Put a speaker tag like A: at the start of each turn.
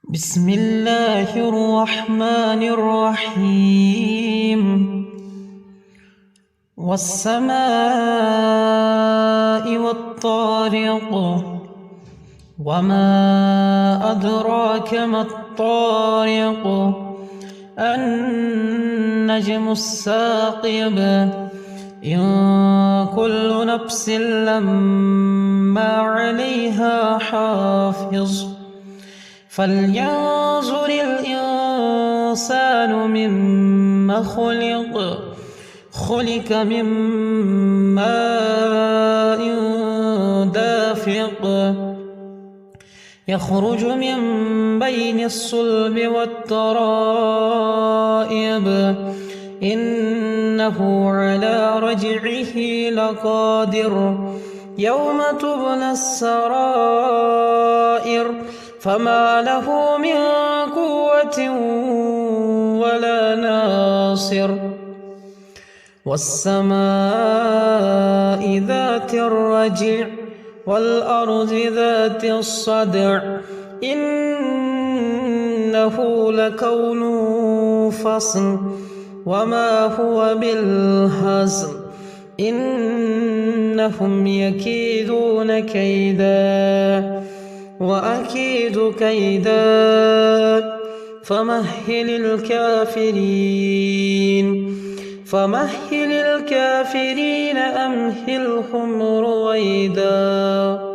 A: بسم الله الرحمن الرحيم والسماء والطارق وما أدراك ما الطارق النجم الثاقب إن كل نفس لما عليها حافظ فلينظر الإنسان مما خلق من ماء دافق يخرج من بين الصلب والترائب إنه على رجعه لقادر يوم تبلى السرائر فما له من قوة ولا ناصر والسماء ذات الرجع والأرض ذات الصدع إنه لقول فصل وما هو بالهزل إنهم يكيدون كيدا وأكيد كيدا فمهل الكافرين أمهلهم رويدا.